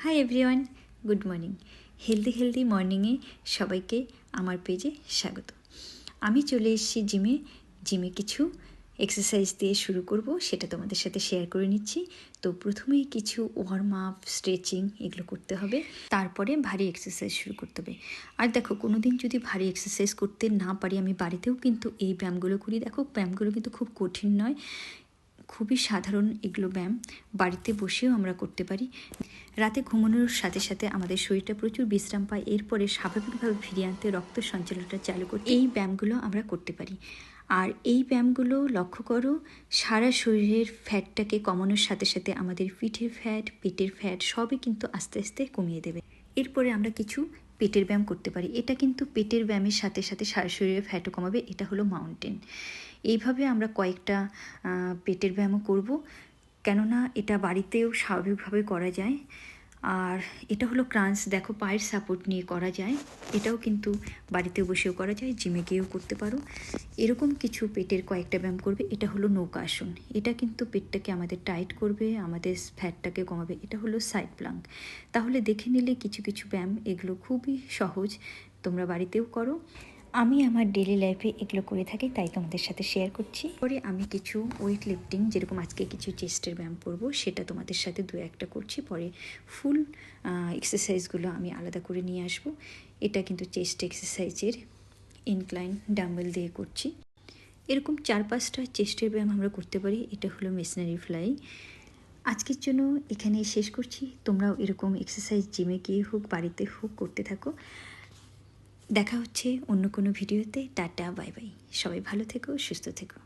High everyone, good morning. Healthy মর্নিংয়ে সবাইকে আমার পেজে স্বাগত। আমি চলে এসেছি জিমে কিছু এক্সারসাইজ দিয়ে শুরু করব, সেটা তোমাদের সাথে শেয়ার করে নিচ্ছি। তো প্রথমেই কিছু ওয়ার্ম আপ, স্ট্রেচিং এগুলো করতে হবে, তারপরে ভারী এক্সারসাইজ শুরু করতে হবে। আর দেখো, কোনো দিন যদি ভারী এক্সারসাইজ করতে না পারি, আমি বাড়িতেও কিন্তু এই ব্যায়ামগুলো করি। দেখো, ব্যায়ামগুলো কিন্তু খুব কঠিন নয়, খুবই সাধারণ এগুলো ব্যায়াম, বাড়িতে বসেও আমরা করতে পারি। রাতে ঘুমানোর সাথে সাথে আমাদের শরীরটা প্রচুর বিশ্রাম পায়, এরপরে স্বাভাবিকভাবে ফিরিয়ে আনতে রক্ত সঞ্চালনটা চালু করতে এই ব্যায়ামগুলো আমরা করতে পারি। আর এই ব্যায়ামগুলো লক্ষ্য করো, সারা শরীরের ফ্যাটটাকে কমানোর সাথে সাথে আমাদের পিঠের ফ্যাট, পেটের ফ্যাট সবই কিন্তু আস্তে আস্তে কমিয়ে দেবে। এরপরে আমরা কিছু পেটের ব্যায়াম করতে পারি। এটা কিন্তু পেটের ব্যায়ামের সাথে সাথে সারা শরীরের ফ্যাটও কমাবে। এটা হলো মাউন্টেন। এইভাবে আমরা কয়েকটা পেটের ব্যায়ামও করব, কেননা এটা বাড়িতেও স্বাভাবিকভাবে করা যায়। আর এটা হলো ক্রাঞ্চ, দেখো পায়ের সাপোর্ট নিয়ে করা যায়। এটাও কিন্তু বাড়িতে বসেও করা যায়, জিমে গিয়েও করতে পারো। এরকম কিছু পেটের কয়েকটা ব্যায়াম করবে। এটা হলো নৌকা আসন, এটা কিন্তু পেটটাকে আমাদের টাইট করবে, আমাদের ফ্যাটটাকে কমাবে। এটা হলো সাইড প্লাঙ্ক। তাহলে দেখে নিলে কিছু কিছু ব্যায়াম, এগুলো খুবই সহজ, তোমরা বাড়িতেও করো। আমি আমার ডেলি লাইফে এগুলো করে থাকি, তাই তোমাদের সাথে শেয়ার করছি। পরে আমি কিছু ওয়েট লিফটিং, যেরকম আজকে কিছু চেস্টের ব্যায়াম করব, সেটা তোমাদের সাথে দু একটা করছি। পরে ফুল এক্সারসাইজগুলো আমি আলাদা করে নিয়ে আসব। এটা কিন্তু চেস্ট এক্সারসাইজের ইনক্লাইন ডাম্বেল দিয়ে করছি। এরকম 4-5টা চেস্টের ব্যায়াম আমরা করতে পারি। এটা হলো মেশিনারি ফ্লাই। আজকের জন্য এখানেই শেষ করছি। তোমরাও এরকম এক্সারসাইজ জিমে গিয়ে হোক, বাড়িতে হোক, করতে থাকো। দেখা হচ্ছে অন্য কোনো ভিডিওতে। Tata, bye bye. সবাই ভালো থেকো, সুস্থ থেকো।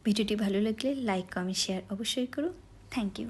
ভিডিওটি ভালো লাগলে লাইক, কমেন্ট, শেয়ার অবশ্যই করো। Thank you.